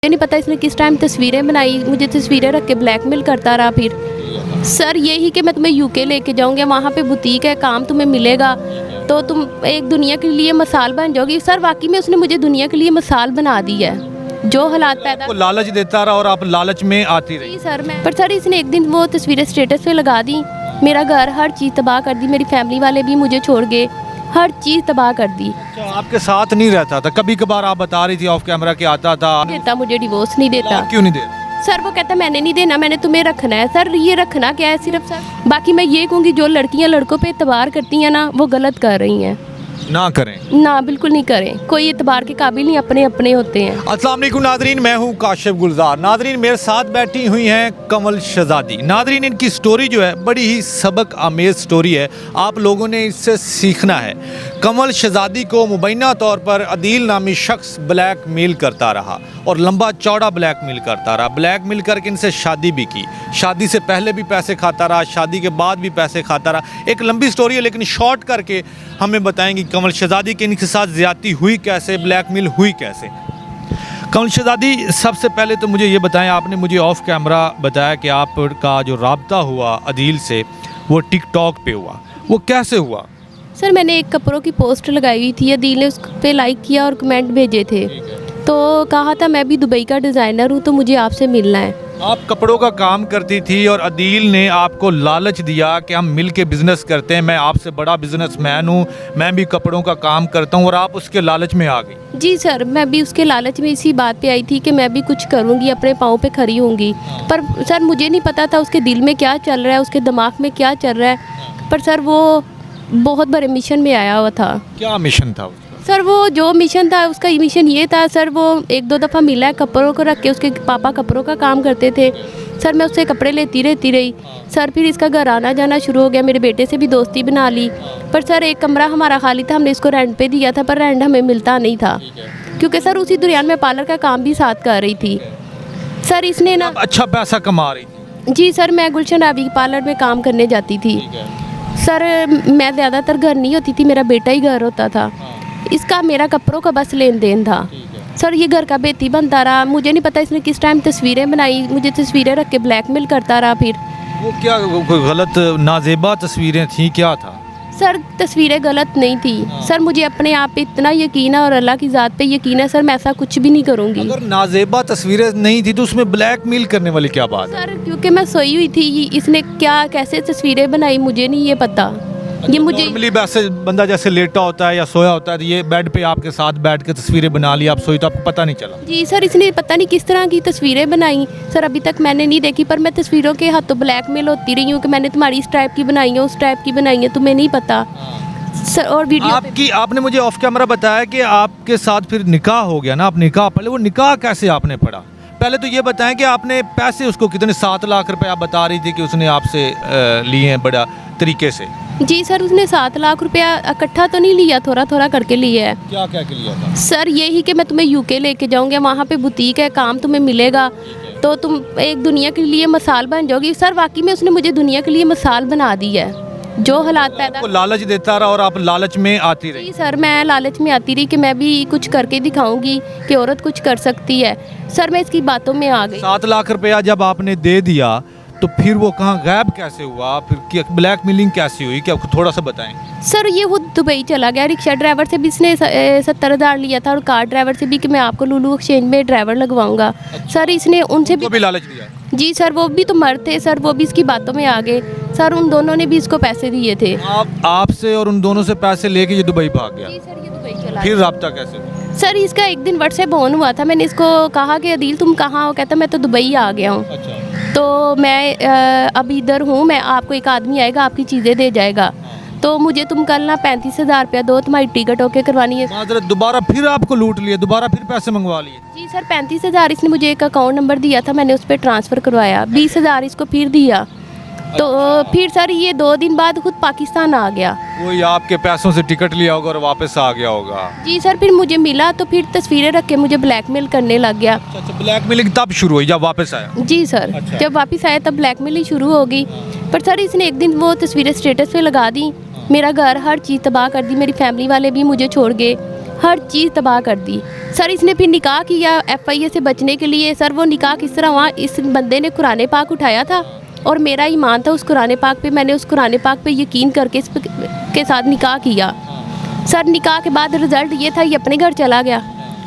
नहीं पता इसने किस टाइम तस्वीरें बनाई, मुझे तस्वीरें रख के ब्लैकमेल करता रहा। फिर सर यही कि मैं तुम्हें यूके लेके जाऊँगी, वहाँ पे बुटीक है, काम तुम्हें मिलेगा तो तुम एक दुनिया के लिए मिसाल बन जाओगी। सर वाकई में उसने मुझे दुनिया के लिए मिसाल बना दी है। जो हालात पैदा आपको लालच देता रहा और आप लालच में आती रही। जी सर मैं पर सर इसने एक दिन वो तस्वीरें स्टेटस पे लगा दी, मेरा घर हर चीज़ तबाह कर दी, मेरी फैमिली वाले भी मुझे छोड़ गए, हर चीज़ तबाह कर दी। अच्छा, आपके साथ नहीं रहता था? कभी कभार आप बता रही थी ऑफ कैमरा कि आता था। देता मुझे डिवोर्स नहीं देता। क्यों नहीं दे? सर वो कहता मैंने नहीं देना, मैंने तुम्हें रखना है। सर ये रखना क्या है सिर्फ सर। बाकी मैं ये कहूँगी जो लड़कियाँ लड़कों पे एतबार करती हैं ना, वो गलत कर रही हैं। ना करें। ना बिल्कुल नहीं करें, कोई एतबार के काबिल नहीं, अपने अपने होते हैं। अस्सलाम वालेकुम नादरीन, मैं हूं काशिफ गुलजार। नादरीन मेरे साथ बैठी हुई हैं कमल शहजादी। नादरीन इनकी स्टोरी जो है बड़ी ही सबक आमेज़ स्टोरी है, आप लोगों ने इससे सीखना है। कमल शहजादी को मुबैना तौर पर अदील नामी शख्स ब्लैक मेल करता रहा और लंबा चौड़ा ब्लैक मेल करता रहा। ब्लैक मेल करके इनसे शादी भी की, शादी से पहले भी पैसे खाता रहा, शादी के बाद भी पैसे खाता रहा। एक लंबी स्टोरी है लेकिन शॉर्ट करके हमें बताएंगी कमल शहजादी कि इनके साथ ज़्यादती हुई कैसे, ब्लैकमेल हुई कैसे। कमल शहजादी सबसे पहले तो मुझे ये बताएं, आपने मुझे ऑफ कैमरा बताया कि आपका जो राब्ता हुआ अदील से वो टिकटॉक पे हुआ, वो कैसे हुआ? सर मैंने एक कपड़ों की पोस्ट लगाई हुई थी, अदील ने उस पे लाइक किया और कमेंट भेजे थे, तो कहा था मैं भी दुबई का डिज़ाइनर हूँ तो मुझे आपसे मिलना है। आप कपड़ों का काम करती थी और अदील ने आपको लालच दिया कि हम मिल के बिज़नेस करते हैं, मैं आपसे बड़ा बिजनेसमैन हूँ, मैं भी कपड़ों का काम करता हूँ, और आप उसके लालच में आ गई। जी सर मैं भी उसके लालच में इसी बात पे आई थी कि मैं भी कुछ करूँगी, अपने पाँव पे खड़ी होंगी। पर सर मुझे नहीं पता था उसके दिल में क्या चल रहा है, उसके दिमाग में क्या चल रहा है। पर सर वो बहुत बड़े मिशन में आया हुआ था। क्या मिशन था उसका? सर वो जो मिशन था उसका मिशन ये था सर, वो एक दो दफ़ा मिला है कपड़ों को रख के, उसके पापा कपड़ों का काम करते थे। सर मैं उससे कपड़े लेती रहती रही। सर फिर इसका घर आना जाना शुरू हो गया, मेरे बेटे से भी दोस्ती बना ली। पर सर एक कमरा हमारा खाली था, हमने इसको रेंट पे दिया था, पर रेंट हमें मिलता नहीं था क्योंकि सर उसी दौरान में पार्लर का काम भी साथ कर रही थी। सर इसने ना अच्छा पैसा कमा रही थी? जी सर मैं गुलशन रावी पार्लर में काम करने जाती थी। सर मैं ज़्यादातर घर नहीं होती थी, मेरा बेटा ही घर होता था। इसका मेरा कपड़ों का बस लेन देन था। सर ये घर का बेती बनता रहा, मुझे नहीं पता इसने किस टाइम तस्वीरें बनाई, मुझे तस्वीरें रख के ब्लैकमेल करता रहा। फिर वो क्या कोई गलत नाजेबा तस्वीरें थी, क्या था? सर तस्वीरें गलत नहीं थी। सर मुझे अपने आप पे इतना यकीन है और अल्लाह की ज़ात पे यकीन है, सर मैं ऐसा कुछ भी नहीं करूँगी। अगर नाजेबा तस्वीरें नहीं थी तो उसमें ब्लैकमेल करने वाली क्या बात है? सर क्योंकि मैं सोई हुई थी, इसने क्या कैसे तस्वीरें बनाई मुझे नहीं ये पता। ये मुझे नॉर्मली वैसे बंदा जैसे लेटा होता है या सोया होता है, ये बेड पे आपके साथ बैठ के तस्वीरें बना ली, आप सोई तो आपको पता नहीं चला? जी सर इसने पता नहीं किस तरह की तस्वीरें बनाई सर, अभी तक मैंने नहीं देखी। पर मैं तस्वीरों के हाथों ब्लैकमेल होती रही हूँ कि मैंने तुम्हारी इस टाइप की बनाई है, उस टाइप की बनाई है, तुम्हें नहीं पता सर। और वीडियो आपने मुझे ऑफ कैमरा बताया कि आपके साथ फिर निकाह हो गया ना, आप निकाह पढ़े, वो निकाह कैसे आपने पढ़ा? पहले तो ये बताएं कि आपने पैसे उसको कितने, 7 लाख रुपए आप बता रही थी कि उसने आपसे लिए हैं बड़ा तरीके से। जी सर उसने 7 लाख रुपया इकट्ठा तो नहीं लिया, थोड़ा थोड़ा करके लिया है। क्या क्या लिया था? सर यही कि मैं तुम्हें यूके लेके जाऊँगी, वहाँ पे बुटीक है, काम तुम्हें मिलेगा तो तुम एक दुनिया के लिए मिसाल बन जाओगी। सर वाकई में उसने मुझे दुनिया के लिए मिसाल बना दी है। जो हालात पैदा आपको लालच देता रहा और आप लालच में आती रही। जी सर मैं लालच में आती रही कि मैं भी कुछ करके दिखाऊंगी कि औरत कुछ कर सकती है। सर मैं इसकी बातों में आ गई। 7 लाख रुपया जब आपने दे दिया तो फिर वो कहाँ गायब कैसे हुआ, फिर ब्लैकमेलिंग कैसे हुई, क्या थोड़ा सा बताएं? सर ये वो दुबई चला गया, रिक्शा ड्राइवर से भी इसने 70,000 लिया था और कार ड्राइवर से भी कि मैं आपको लुलू एक्सचेंज में ड्राइवर लगवाऊंगा। सर इसने उनसे भी लालच दिया? जी सर वो भी तो मर्द थे सर, वो भी इसकी बातों में आ गए। सर उन दोनों ने भी इसको पैसे दिए थे। आपसे और उन दोनों से पैसे लेके ये दुबई भाग गया? जी सर ये दुबई चला फिर गया। राब्ता कैसे हुआ? सर इसका एक दिन व्हाट्सएप ऑन हुआ था, मैंने इसको कहा कि अदील तुम कहाँ हो, कहता मैं तो दुबई आ गया हूँ। अच्छा। तो मैं अभी इधर हूँ, मैं आपको एक आदमी आएगा आपकी चीज़ें दे जाएगा, तो मुझे तुम कल ना 35,000 रुपया दो, तुम्हारी टिकट ओके करवानी है। माजरत दोबारा फिर आपको लूट लिया, दोबारा फिर पैसे मंगवा लिए? जी सर 35,000 इसने मुझे एक अकाउंट नंबर दिया था, मैंने उस पर ट्रांसफ़र करवाया, 20,000 इसको फिर दिया। तो फिर सर ये 2 दिन बाद खुद पाकिस्तान आ गया। वही आपके पैसों से टिकट लिया होगा और वापस आ गया होगा? जी सर फिर मुझे मिला तो फिर तस्वीरें रख के मुझे ब्लैकमेल करने लग गया। अच्छा, ब्लैकमेलिंग तब शुरू हुई जब वापस आया? जी सर अच्छा। जब वापस आया तब ब्लैकमेलिंग शुरू हो गई। पर सर इसने एक दिन वो तस्वीरें स्टेटस पे लगा दी, मेरा घर हर चीज़ तबाह कर दी, मेरी फैमिली वाले भी मुझे छोड़ गए, हर चीज़ तबाह कर दी। सर इसने फिर निकाह किया FIA से बचने के लिए। सर वो निकाह किस तरह हुआ, इस बंदे ने कुरान पाक उठाया था और मेरा ईमान था उस कुरान पाक पे, मैंने उस कुरान पाक पे यकीन करके के साथ निकाह किया। सर निकाह के बाद रिज़ल्ट ये था, ये अपने घर चला गया।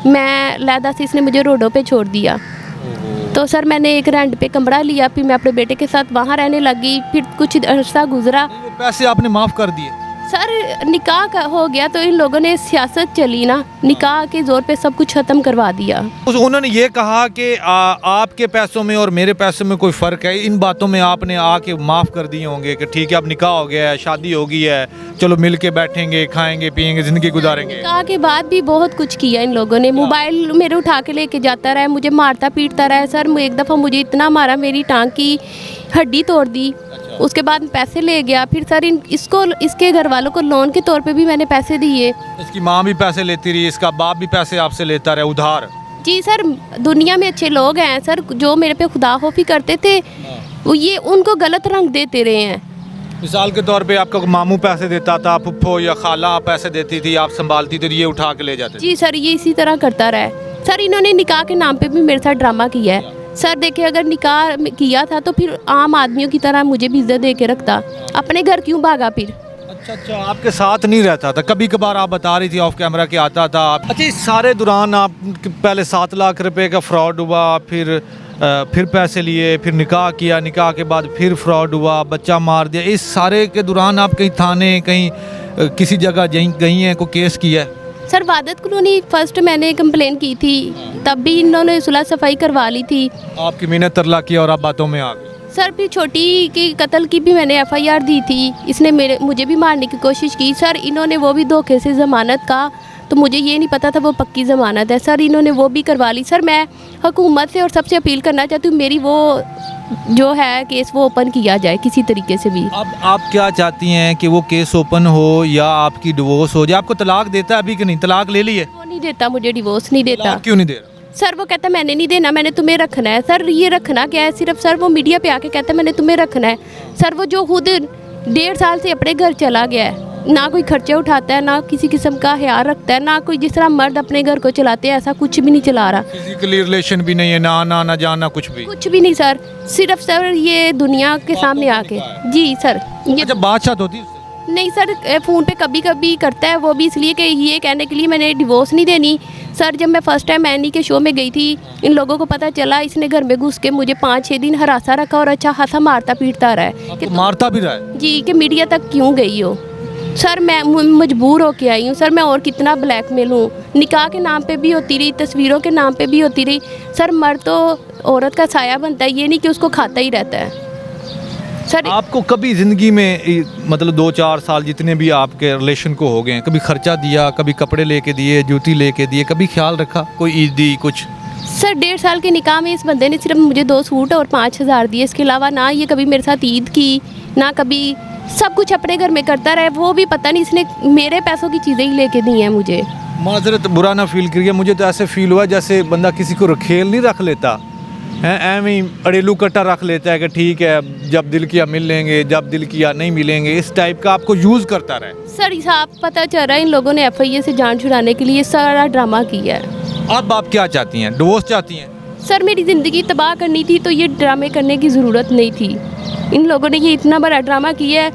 मैं लैदा से इसने मुझे रोडों पे छोड़ दिया। तो सर मैंने एक रेंट पे कमरा लिया, फिर मैं अपने बेटे के साथ वहाँ रहने लगी। फिर कुछ अरसा गुजरा। वो पैसे आपने माफ़ कर दिए? सर निकाह का हो गया तो इन लोगों ने सियासत चली ना, निकाह के ज़ोर पे सब कुछ ख़त्म करवा दिया। उन्होंने ये कहा कि आपके पैसों में और मेरे पैसों में कोई फ़र्क है, इन बातों में आपने आके माफ़ कर दिए होंगे कि ठीक है अब निकाह हो गया है, शादी हो गई है, चलो मिल के बैठेंगे, खाएंगे पिएंगे, ज़िंदगी गुजारेंगे। निकाह के बाद भी बहुत कुछ किया इन लोगों ने। मोबाइल मेरे उठा के लेके जाता रहा, मुझे मारता पीटता रहा। सर एक दफ़ा मुझे इतना मारा, मेरी टांग की हड्डी तोड़ दी। उसके बाद पैसे ले गया। फिर सर इसके घर वालों को लोन के तौर पे भी मैंने पैसे दिए। इसकी माँ भी पैसे लेती रही, इसका बाप भी पैसे आपसे लेता रहा उधार? जी सर, दुनिया में अच्छे लोग हैं सर, जो मेरे पे खुदा खौफी करते थे वो ये उनको गलत रंग देते रहे हैं। मिसाल के तौर पे आपका मामू पैसे देता था, फुफ्फो या खाला पैसे देती थी, आप संभालती थी, तो ये उठा के ले जाते थे? जी सर, ये इसी तरह करता रहा है। सर इन्होंने निकाह के नाम पे भी मेरे साथ ड्रामा किया है। सर देखिए, अगर निकाह किया था तो फिर आम आदमियों की तरह मुझे भी इज्जत दे के रखता, अपने घर क्यों भागा फिर? अच्छा, आपके साथ नहीं रहता था? कभी कभार आप बता रही थी ऑफ कैमरा कि आता था। अच्छा, इस सारे दौरान आप पहले 7 लाख रुपए का फ्रॉड हुआ, फिर पैसे लिए, फिर निकाह किया, निकाह के बाद फिर फ्रॉड हुआ, बच्चा मार दिया, इस सारे के दौरान आप कहीं थाने, कहीं किसी जगह गई हैं, कोई केस किया है? सर वादत कॉलोनी फर्स्ट मैंने कंप्लेन की थी, तब भी इन्होंने सुलह सफाई करवा ली थी। आपकी मिन्नत तरला किया और आप बातों में आ गए? सर फिर छोटी की कत्ल की भी मैंने FIR दी थी। इसने मुझे भी मारने की कोशिश की। सर इन्होंने वो भी धोखे से ज़मानत का, तो मुझे ये नहीं पता था वो पक्की ज़मानत है। सर इन्होंने वो भी करवा ली। सर मैं हुकूमत से और सबसे अपील करना चाहती हूँ, मेरी वो जो है केस वो ओपन किया जाए किसी तरीके से भी। अब आप क्या चाहती हैं कि वो केस ओपन हो या आपकी डिवोर्स हो जाए? आपको तलाक देता है अभी कि नहीं? तलाक ले ली है? वो नहीं देता, मुझे डिवोर्स नहीं देता। क्यों नहीं दे रहा? सर वो कहता मैंने नहीं देना, मैंने तुम्हें रखना है। सर ये रखना क्या है? सिर्फ सर वो मीडिया पे आके कहता मैंने तुम्हें रखना है। सर वो जो खुद 1.5 साल से अपने घर चला गया है, ना कोई खर्चे उठाता है, ना किसी किस्म का ख्याल रखता है, ना कोई जिस तरह मर्द अपने घर को चलाते हैं ऐसा कुछ भी नहीं चला रहा। फिजिकली रिलेशन भी नहीं है, ना आना ना जाना, कुछ भी नहीं सर। सिर्फ सर ये दुनिया के सामने आके। जी सर। ये अच्छा, बातचीत होती है? नहीं सर, फ़ोन पे कभी कभी करता है, वो भी इसलिए कि ये कहने के लिए मैंने डिवोर्स नहीं देनी। सर जब मैं फ़र्स्ट टाइम मैनी के शो में गई थी, इन लोगों को पता चला, इसने घर में घुस के मुझे 5-6 दिन हरासा रखा और अच्छा खासा मारता पीटता रहा है। कि मारता भी रहा है? जी, कि मीडिया तक क्यों गई हो? सर मैं मजबूर होके आई हूँ। सर मैं और कितना ब्लैकमेल हूँ? निकाह के नाम पे भी होती रही, तस्वीरों के नाम पे भी होती रही। सर मर्द तो औरत का साया बनता है, ये नहीं कि उसको खाता ही रहता है। सर आपको कभी ज़िंदगी में मतलब 2-4 साल जितने भी आपके रिलेशन को हो गए हैं, कभी खर्चा दिया, कभी कपड़े लेके दिए, जूती लेके दिए, कभी ख्याल रखा, कोई ईद दी कुछ? सर 1.5 साल के निकाह में इस बंदे ने सिर्फ मुझे 2 सूट और 5,000 दिए। इसके अलावा ना ये कभी मेरे साथ ईद की, ना कभी, सब कुछ अपने घर में करता रहे। वो भी पता नहीं इसने मेरे पैसों की चीज़ें ही लेके दी हैं मुझे। माजरत, बुरा ना फील करिए, मुझे तो ऐसे फील हुआ जैसे बंदा किसी को रखेल नहीं रख लेता है, एवं ही अड़ेलू कट्टा रख लेता है कि ठीक है जब दिल किया मिल लेंगे, जब दिल किया नहीं मिलेंगे, इस टाइप का आपको यूज़ करता रहे। सर साफ पता चल रहा है इन लोगों ने FIA से जान छुड़ाने के लिए सारा ड्रामा किया है। अब आप क्या चाहती हैं? डिवोर्स चाहती हैं? सर मेरी ज़िंदगी तबाह करनी थी तो ये ड्रामे करने की ज़रूरत नहीं थी। इन लोगों ने ये इतना बड़ा ड्रामा किया है,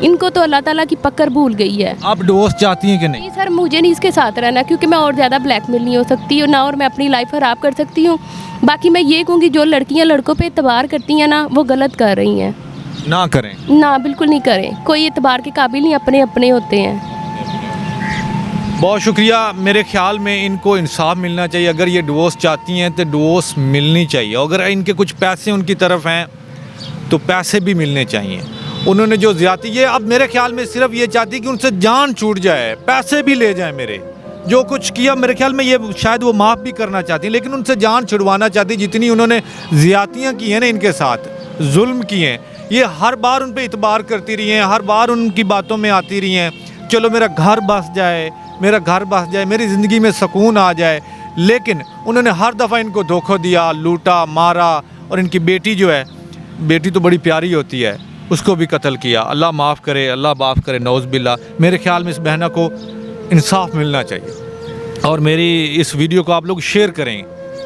इनको तो अल्लाह ताला की पकड़ भूल गई है। आप डिवोर्स चाहती हैं कि नहीं? नहीं सर, मुझे नहीं इसके साथ रहना, क्योंकि मैं और ज़्यादा ब्लैकमेल नहीं हो सकती हूँ ना, और मैं अपनी लाइफ ख़राब कर सकती हूँ। बाकी मैं ये कहूँगी जो लड़कियाँ लड़कों पे एतबार करती हैं ना, वो गलत कर रही हैं। ना करें? ना, बिल्कुल नहीं करें। कोई एतबार के काबिल नहीं, अपने अपने होते हैं। बहुत शुक्रिया। मेरे ख्याल में इनको इंसाफ मिलना चाहिए। अगर ये डिवोर्स चाहती हैं तो डिवोर्स मिलनी चाहिए। अगर इनके कुछ पैसे उनकी तरफ हैं तो पैसे भी मिलने चाहिए। उन्होंने जो ज़्यादती, ये अब मेरे ख्याल में सिर्फ ये चाहती कि उनसे जान छूट जाए, पैसे भी ले जाए मेरे, जो कुछ किया मेरे ख्याल में ये शायद वो माफ़ भी करना चाहती, लेकिन उनसे जान छुड़वाना चाहती। जितनी उन्होंने ज़्यादतियाँ की हैं ना इनके साथ, जुल्म किए हैं, ये हर बार उन पर इतबार करती रही हैं, हर बार उनकी बातों में आती रही हैं, चलो मेरा घर बस जाए, मेरा घर बस जाए, मेरी ज़िंदगी में सुकून आ जाए। लेकिन उन्होंने हर दफ़ा इनको धोखा दिया, लूटा, मारा, और इनकी बेटी जो है, बेटी तो बड़ी प्यारी होती है, उसको भी कत्ल किया। अल्लाह माफ़ करे, अल्लाह माफ़ करे, नौज़ बिल्ला। मेरे ख्याल में इस बहना को इंसाफ मिलना चाहिए। और मेरी इस वीडियो को आप लोग शेयर करें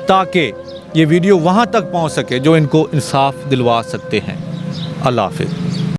ताकि ये वीडियो वहाँ तक पहुँच सके जो इनको इंसाफ दिलवा सकते हैं। अल्लाह हाफिज़।